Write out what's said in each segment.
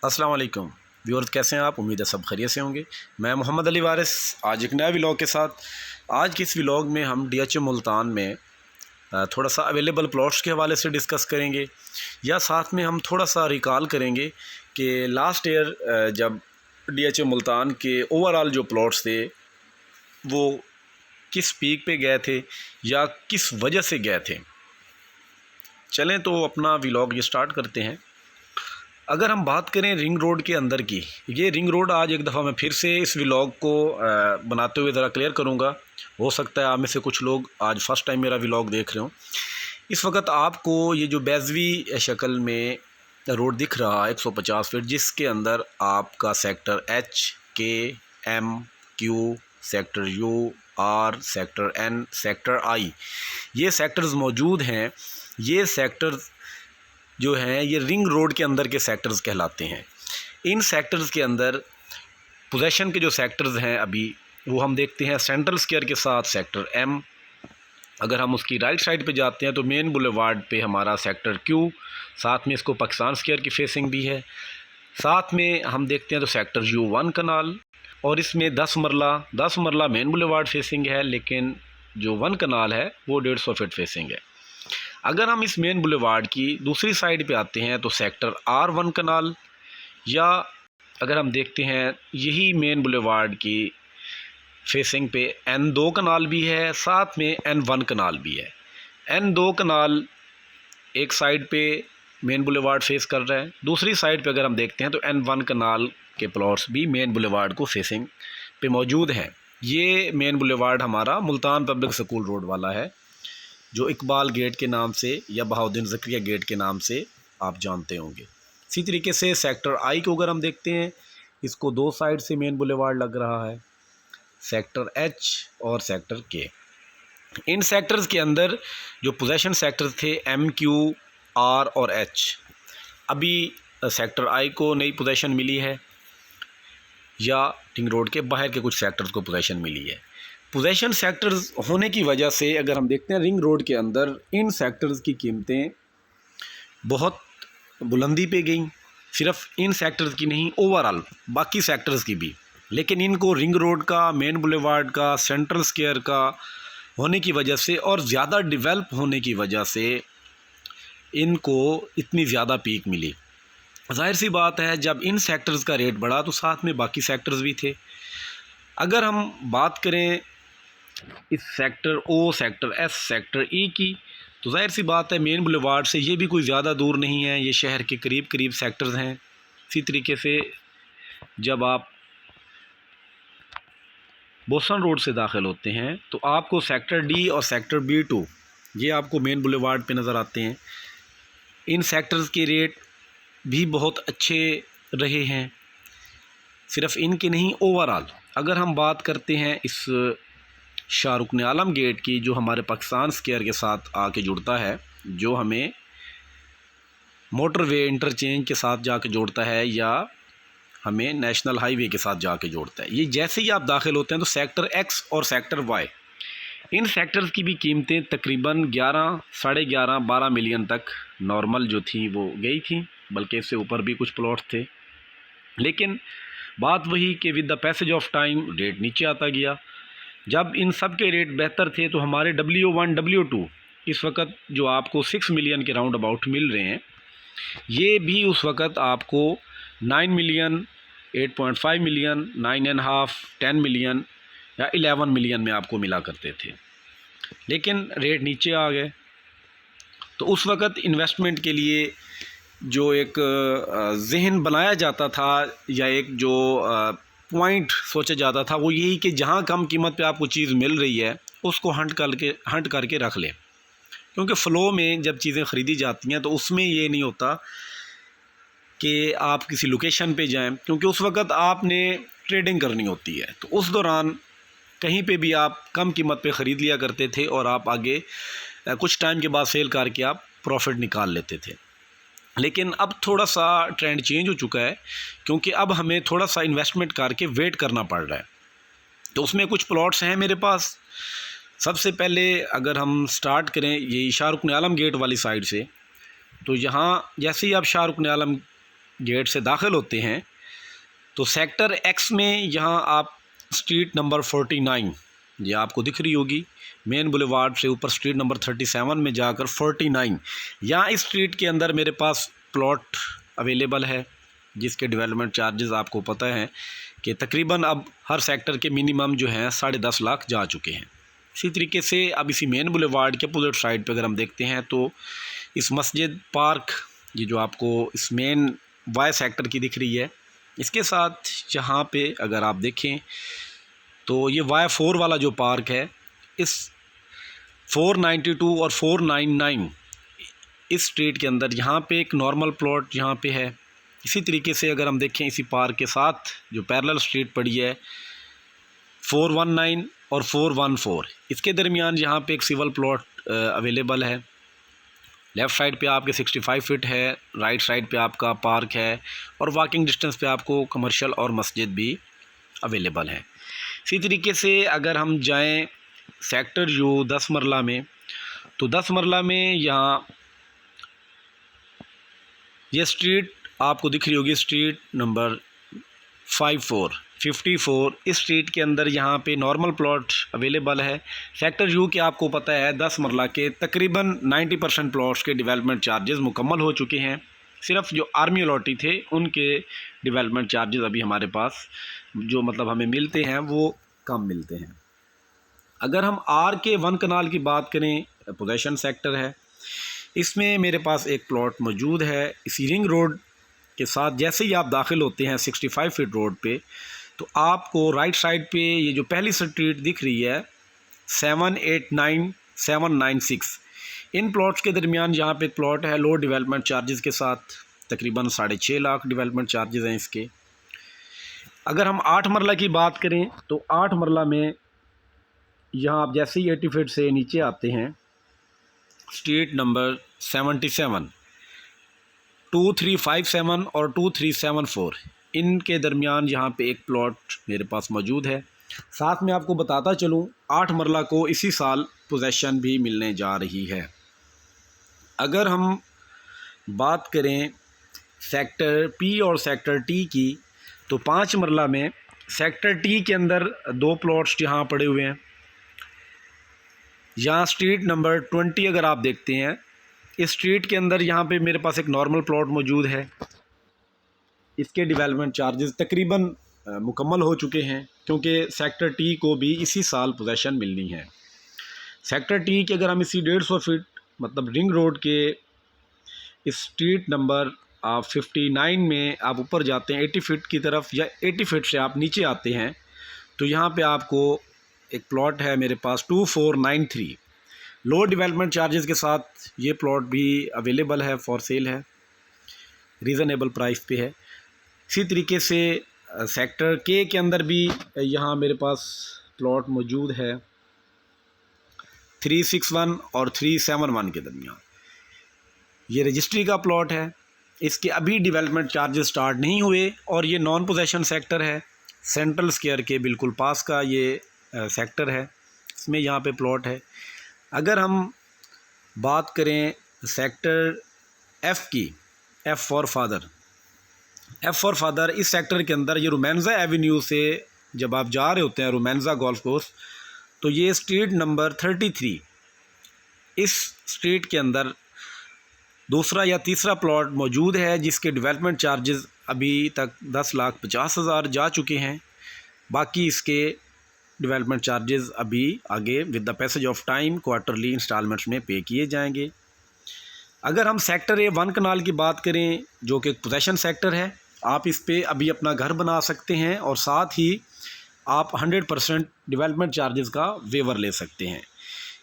अस्सलाम वालेकुम व्यूअर्स, कैसे हैं आप? उम्मीद है सब खैरियत से होंगे। मैं मोहम्मद अली वारिस आज एक नया व्लॉग के साथ। आज के इस व्लॉग में हम DHA मुल्तान में थोड़ा सा अवेलेबल प्लॉट्स के हवाले से डिस्कस करेंगे, या साथ में हम थोड़ा सा रिकॉल करेंगे कि लास्ट ईयर जब DHA मुल्तान के ओवरऑल जो प्लॉट्स थे वो किस पीक पे गए थे या किस वजह से गए थे। चलें तो अपना व्लॉग ये स्टार्ट करते हैं। अगर हम बात करें रिंग रोड के अंदर की, ये रिंग रोड आज एक दफ़ा मैं फिर से इस व्लॉग को बनाते हुए ज़रा क्लियर करूँगा। हो सकता है आप में से कुछ लोग आज फ़र्स्ट टाइम मेरा व्लॉग देख रहे हो। इस वक्त आपको ये जो बैजवी शक्ल में रोड दिख रहा है 150 फीट, जिसके अंदर आपका sector H, K, M, Q, sector U, R, sector N, sector I, ये सेक्टर्स मौजूद हैं। ये सेक्टर्स जो हैं ये रिंग रोड के अंदर के सेक्टर्स कहलाते हैं। इन सेक्टर्स के अंदर पोजेशन के जो सेक्टर्स हैं अभी वो हम देखते हैं सेंट्रल स्क्वायर के साथ सेक्टर M। अगर हम उसकी राइट साइड पे जाते हैं तो मेन बुलेवार्ड पे हमारा सेक्टर Q, साथ में इसको पाकिस्तान स्क्वायर की फेसिंग भी है। साथ में हम देखते हैं तो सेक्टर U1 कनाल, और इसमें 10 मरला मेन बुलेवार्ड फेसिंग है, लेकिन जो 1 कनाल है वो 150 फीट फेसिंग है। अगर हम इस मेन बुलेवार्ड की दूसरी साइड पे आते हैं तो सेक्टर R1 कनाल, या अगर हम देखते हैं यही मेन बुलेवार्ड की फेसिंग पे N2 कनाल भी है, साथ में N1 कनाल भी है। N2 कनाल एक साइड पे मेन बुलेवार्ड फेस कर रहा है, दूसरी साइड पे अगर हम देखते हैं तो N1 कनाल के प्लॉट्स भी मेन बुलेवार्ड को फेसिंग पे मौजूद हैं। ये मेन बुलेवार्ड हमारा मुल्तान पब्लिक स्कूल रोड वाला है, जो इकबाल गेट के नाम से या बहाउद्दीन ज़करिया गेट के नाम से आप जानते होंगे। इसी तरीके से सेक्टर I को अगर हम देखते हैं, इसको 2 साइड से मेन बुलेवार्ड लग रहा है, सेक्टर H और सेक्टर K। इन सेक्टर्स के अंदर जो पोजेशन सेक्टर्स थे M, Q, R और H, अभी सेक्टर I को नई पोजेशन मिली है, या रिंग रोड के बाहर के कुछ सेक्टर्स को पोजेशन मिली है। पोजेशन सेक्टर्स होने की वजह से अगर हम देखते हैं रिंग रोड के अंदर इन सेक्टर्स की कीमतें बहुत बुलंदी पे गई। सिर्फ इन सेक्टर्स की नहीं, ओवरऑल बाकी सेक्टर्स की भी। लेकिन इनको रिंग रोड का, मेन बुलेवार्ड का, सेंट्रल स्क्वायर का होने की वजह से और ज़्यादा डेवलप होने की वजह से इनको इतनी ज़्यादा पीक मिली। जाहिर सी बात है जब इन सेक्टर्स का रेट बढ़ा तो साथ में बाकी सेक्टर्स भी थे। अगर हम बात करें इस sector O, sector S, sector E की, तो जाहिर सी बात है मेन बुलेवार्ड से ये भी कोई ज़्यादा दूर नहीं है, ये शहर के करीब करीब सेक्टर्स हैं। इसी तरीके से जब आप बोसन रोड से दाखिल होते हैं तो आपको सेक्टर D और सेक्टर B2 ये आपको मेन बुलेवार्ड पे नज़र आते हैं। इन सेक्टर्स के रेट भी बहुत अच्छे रहे हैं, सिर्फ इनके नहीं, ओवरऑल। अगर हम बात करते हैं इस शाहरुख आलम गेट की, जो हमारे पाकिस्तान स्क्वायर के साथ आके जुड़ता है, जो हमें मोटरवे इंटरचेंज के साथ जाके जोड़ता है या हमें नेशनल हाईवे के साथ जाके जोड़ता है। ये जैसे ही आप दाखिल होते हैं तो सेक्टर X और सेक्टर Y, इन सेक्टर्स की भी कीमतें तकरीबन 11, साढ़े 11, 12 मिलियन तक नॉर्मल जो थी वो गई थी, बल्कि इससे ऊपर भी कुछ प्लॉट थे। लेकिन बात वही कि with the passage of time rate नीचे आता गया। जब इन सब के रेट बेहतर थे तो हमारे W1, W2 इस वक्त जो आपको 6 मिलियन के राउंड अबाउट मिल रहे हैं, ये भी उस वक्त आपको 9 मिलियन, 8.5 मिलियन, 9.5, 10 मिलियन या 11 मिलियन में आपको मिला करते थे। लेकिन रेट नीचे आ गए, तो उस वक्त इन्वेस्टमेंट के लिए जो एक जहन बनाया जाता था या एक जो पॉइंट सोचा जाता था वो यही कि जहाँ कम कीमत पे आपको चीज़ मिल रही है उसको हंट करके रख लें। क्योंकि फ़्लो में जब चीज़ें ख़रीदी जाती हैं तो उसमें ये नहीं होता कि आप किसी लोकेशन पे जाएं, क्योंकि उस वक्त आपने ट्रेडिंग करनी होती है। तो उस दौरान कहीं पे भी आप कम कीमत पे ख़रीद लिया करते थे और आप आगे कुछ टाइम के बाद सेल करके आप प्रॉफिट निकाल लेते थे। लेकिन अब थोड़ा सा ट्रेंड चेंज हो चुका है, क्योंकि अब हमें थोड़ा सा इन्वेस्टमेंट करके वेट करना पड़ रहा है। तो उसमें कुछ प्लॉट्स हैं मेरे पास। सबसे पहले अगर हम स्टार्ट करें ये शाहरुख आलम गेट वाली साइड से, तो यहाँ जैसे ही आप शाहरुख आलम गेट से दाखिल होते हैं तो सेक्टर एक्स में यहाँ आप स्ट्रीट नंबर 49, ये आपको दिख रही होगी, मेन बुलेवार्ड से ऊपर स्ट्रीट नंबर 37 में जाकर 49, यहाँ इस स्ट्रीट के अंदर मेरे पास प्लॉट अवेलेबल है जिसके डेवलपमेंट चार्जेस आपको पता है कि तकरीबन अब हर सेक्टर के मिनिमम जो हैं 10.5 लाख जा चुके हैं। इसी तरीके से अब इसी मेन बुलेवार्ड के अपोजिट साइड पे अगर हम देखते हैं तो इस मस्जिद पार्क, ये जो आपको इस मेन वाई सेक्टर की दिख रही है, इसके साथ यहाँ पे अगर आप देखें तो ये Y4 वाला जो पार्क है, इस 492 और 499 इस स्ट्रीट के अंदर यहाँ पे एक नॉर्मल प्लॉट यहाँ पे है। इसी तरीके से अगर हम देखें इसी पार्क के साथ जो पैरेलल स्ट्रीट पड़ी है 419 और 414, इसके दरमियान यहाँ पे एक सिविल प्लॉट अवेलेबल है। लेफ़्ट साइड पे आपके 65 फीट है, राइट साइड पे आपका पार्क है और वॉकिंग डिस्टेंस पे आपको कमर्शियल और मस्जिद भी अवेलेबल है। इसी तरीके से अगर हम जाएं सेक्टर यू 10 मरला में, तो 10 मरला में यहाँ ये स्ट्रीट आपको दिख रही होगी, स्ट्रीट नंबर 54 इस स्ट्रीट के अंदर यहाँ पे नॉर्मल प्लॉट अवेलेबल है। सेक्टर यू के आपको पता है 10 मरला के तकरीबन 90% प्लॉट्स के डेवलपमेंट चार्जेस मुकम्मल हो चुके हैं। सिर्फ जो आर्मी अलॉटी थे उनके डेवलपमेंट चार्जेस अभी हमारे पास जो मतलब हमें मिलते हैं वो कम मिलते हैं। अगर हम RK1 कनाल की बात करें, पोजेशन सेक्टर है, इसमें मेरे पास एक प्लॉट मौजूद है इसी रिंग रोड के साथ। जैसे ही आप दाखिल होते हैं 65 फीट रोड पे, तो आपको राइट साइड पे ये जो पहली स्ट्रीट दिख रही है 789 796, इन प्लॉट्स के दरमियान यहाँ पे एक प्लॉट है लो डेवलपमेंट चार्जेस के साथ, तकरीबन 6.5 लाख डेवलपमेंट चार्जेस हैं इसके। अगर हम 8 मरला की बात करें तो 8 मरला में यहाँ आप जैसे ही 80 फीट से नीचे आते हैं स्ट्रीट नंबर 77, 2357 और 2374, इनके दरमियान यहाँ पे एक प्लॉट मेरे पास मौजूद है। साथ में आपको बताता चलूँ 8 मरला को इसी साल पोजेशन भी मिलने जा रही है। अगर हम बात करें सेक्टर पी और सेक्टर टी की, तो 5 मरला में सेक्टर टी के अंदर 2 प्लॉट्स यहाँ पड़े हुए हैं। यहाँ स्ट्रीट नंबर 20 अगर आप देखते हैं, इस स्ट्रीट के अंदर यहाँ पे मेरे पास एक नॉर्मल प्लॉट मौजूद है। इसके डेवलपमेंट चार्जेस तकरीबन मुकम्मल हो चुके हैं क्योंकि सेक्टर टी को भी इसी साल पोजेशन मिलनी है। सेक्टर टी के अगर हम इसी 150 फीट मतलब रिंग रोड के इस स्ट्रीट नंबर 59 में आप ऊपर जाते हैं 80 फीट की तरफ, या 80 फीट से आप नीचे आते हैं, तो यहाँ पे आपको एक प्लॉट है मेरे पास 2493, लो डेवलपमेंट चार्जेस के साथ ये प्लॉट भी अवेलेबल है, फॉर सेल है, रीज़नेबल प्राइस पे है। इसी तरीके से सेक्टर के अंदर भी यहाँ मेरे पास प्लॉट मौजूद है 361 और 371 के दरमियान। ये रजिस्ट्री का प्लॉट है, इसके अभी डेवलपमेंट चार्जेस स्टार्ट नहीं हुए और ये नॉन पोजेशन सेक्टर है। सेंट्रल स्क्वायर के बिल्कुल पास का ये सेक्टर है, इसमें यहाँ पे प्लॉट है। अगर हम बात करें सेक्टर एफ़ की, एफ़ फॉर फादर, इस सेक्टर के अंदर ये रोमांजा एवेन्यू से जब आप जा रहे होते हैं रोमांजा गोल्फ कोर्स, तो ये स्ट्रीट नंबर 33, इस स्ट्रीट के अंदर दूसरा या तीसरा प्लॉट मौजूद है जिसके डेवलपमेंट चार्जेस अभी तक 10,50,000 जा चुके हैं। बाकी इसके डेवलपमेंट चार्जेस अभी आगे with the passage of time quarterly instalments में पे किए जाएंगे। अगर हम सेक्टर A1 कनाल की बात करें जो कि एक पोजेशन सेक्टर है, आप इस पे अभी अपना घर बना सकते हैं और साथ ही आप 100% डेवलपमेंट चार्जेस का वेवर ले सकते हैं।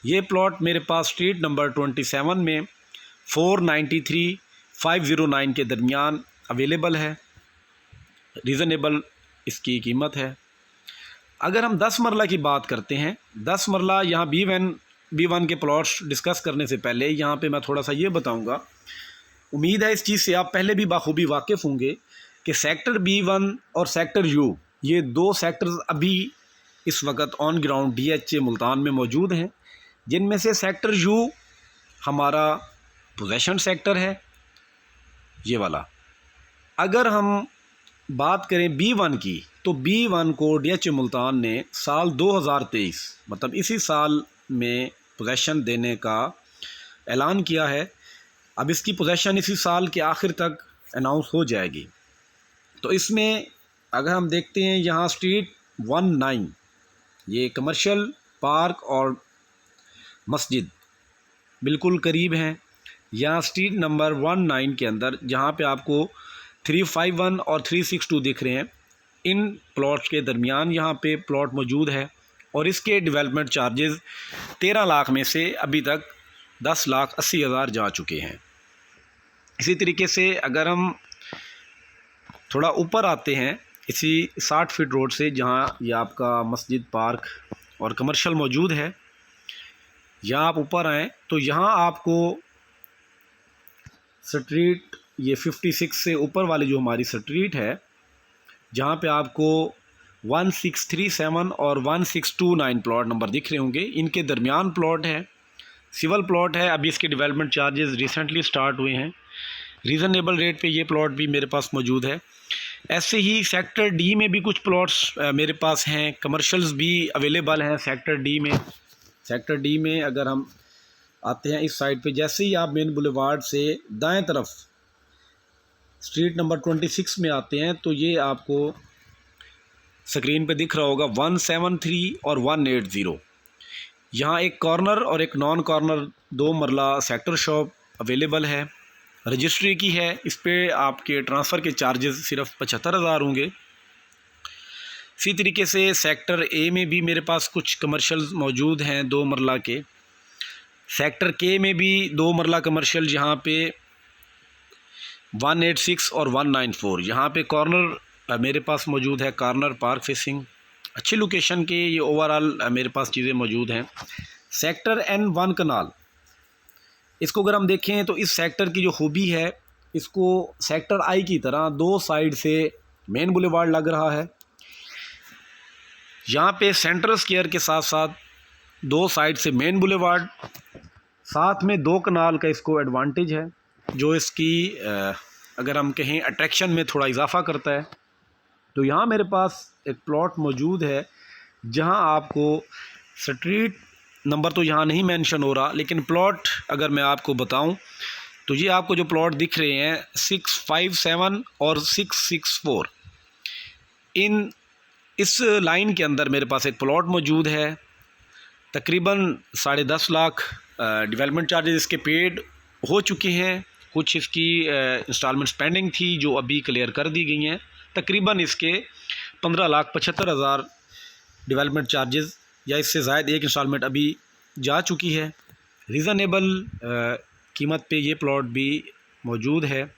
ये प्लॉट मेरे पास स्ट्रीट नंबर 27 में 493 509 के दरमियान अवेलेबल है, रीज़नेबल इसकी कीमत है। अगर हम 10 मरला की बात करते हैं, 10 मरला यहाँ B1 के प्लॉट्स डिस्कस करने से पहले यहाँ पे मैं थोड़ा सा ये बताऊँगा, उम्मीद है इस चीज़ से आप पहले भी बाखूबी वाकिफ़ होंगे कि सेक्टर B1 और सेक्टर U, ये 2 सेक्टर्स अभी इस वक्त ऑन ग्राउंड DHA मुल्तान में मौजूद हैं, जिनमें से सेक्टर U हमारा पोजेशन सेक्टर है, ये वाला, अगर हम बात करें B1 की, तो B1 को DHA मुल्तान ने साल 2023 मतलब इसी साल में पोजेसन देने का ऐलान किया है। अब इसकी पोजेसन इसी साल के आखिर तक अनाउंस हो जाएगी। तो इसमें अगर हम देखते हैं, यहाँ स्ट्रीट 19 ये कमर्शियल पार्क और मस्जिद बिल्कुल करीब हैं। यहाँ स्ट्रीट नंबर 19 के अंदर जहाँ पे आपको 351 और 362 दिख रहे हैं, इन प्लॉट्स के दरमियान यहाँ पे प्लॉट मौजूद है और इसके डेवलपमेंट चार्जेस 13 लाख में से अभी तक 10,80,000 जा चुके हैं। इसी तरीके से अगर हम थोड़ा ऊपर आते हैं, इसी 60 फीट रोड से, जहाँ ये आपका मस्जिद पार्क और कमर्शियल मौजूद है, यहाँ आप ऊपर आएँ तो यहाँ आपको स्ट्रीट ये 56 से ऊपर वाली जो हमारी स्ट्रीट है, जहाँ पे आपको 1637 और 1629 प्लॉट नंबर दिख रहे होंगे, इनके दरमियान प्लॉट है, सिविल प्लॉट है। अभी इसके डेवलपमेंट चार्जेस रिसेंटली स्टार्ट हुए हैं, रीज़नेबल रेट पे ये प्लॉट भी मेरे पास मौजूद है। ऐसे ही सेक्टर डी में भी कुछ प्लॉट्स मेरे पास हैं, कमर्शियल्स भी अवेलेबल हैं सेक्टर डी में। सेक्टर डी में अगर हम आते हैं इस साइड पे, जैसे ही आप मेन बुलेवार्ड से दाएं तरफ स्ट्रीट नंबर 26 में आते हैं, तो ये आपको स्क्रीन पे दिख रहा होगा 173 और 180। यहाँ एक कॉर्नर और एक नॉन कॉर्नर 2 मरला सेक्टर शॉप अवेलेबल है, रजिस्ट्री की है। इस पर आपके ट्रांसफ़र के चार्जेस सिर्फ 75,000 होंगे। इसी तरीके से सेक्टर ए में भी मेरे पास कुछ कमर्शियल मौजूद हैं 2 मरला के। सेक्टर के में भी 2 मरला कमर्शियल, जहाँ पे 186 और 194 यहाँ पे कॉर्नर मेरे पास मौजूद है, कॉर्नर पार्क फेसिंग, अच्छी लोकेशन के ये ओवरऑल मेरे पास चीज़ें मौजूद हैं। सेक्टर N1 कनाल, इसको अगर हम देखें तो इस सेक्टर की जो खूबी है, इसको सेक्टर आई की तरह 2 साइड से मेन बुलेवार्ड लग रहा है। यहाँ पे सेंट्रल स्क्वायर के साथ साथ 2 साइड से मेन बुलेवार्ड, साथ में 2 कनाल का इसको एडवांटेज है, जो इसकी अगर हम कहें अट्रैक्शन में थोड़ा इजाफा करता है। तो यहाँ मेरे पास एक प्लॉट मौजूद है, जहाँ आपको स्ट्रीट नंबर तो यहाँ नहीं मेंशन हो रहा, लेकिन प्लॉट अगर मैं आपको बताऊं तो ये आपको जो प्लॉट दिख रहे हैं 657 और 664, इस लाइन के अंदर मेरे पास एक प्लॉट मौजूद है। तकरीबन 10.5 लाख डेवलपमेंट चार्जेस इसके पेड हो चुके हैं, कुछ इसकी इंस्टॉलमेंट्स पेंडिंग थी जो अभी क्लियर कर दी गई हैं। तकरीबन इसके 15,75,000 डेवलपमेंट चार्जेस या इससे ज़ायद एक इंस्टॉलमेंट अभी जा चुकी है। रीज़नेबल कीमत पे ये प्लॉट भी मौजूद है।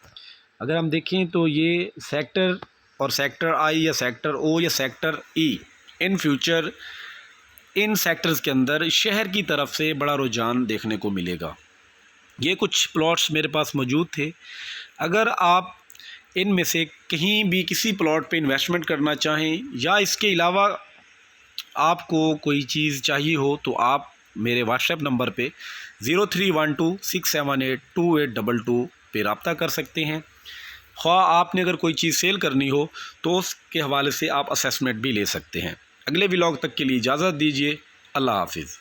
अगर हम देखें तो ये सेक्टर और सेक्टर आई या सेक्टर ओ या sector E, in future in sectors के अंदर शहर की तरफ से बड़ा रुझान देखने को मिलेगा। ये कुछ प्लॉट्स मेरे पास मौजूद थे। अगर आप इनमें से कहीं भी किसी प्लॉट पे इन्वेस्टमेंट करना चाहें या इसके अलावा आपको कोई चीज़ चाहिए हो, तो आप मेरे व्हाट्सएप नंबर पे 0312678282 पे रब्ता कर सकते हैं। ख्वाह आपने अगर कोई चीज़ सेल करनी हो तो उसके हवाले से आप असेसमेंट भी ले सकते हैं। अगले व्लॉग तक के लिए इजाज़त दीजिए। अल्लाह हाफिज़।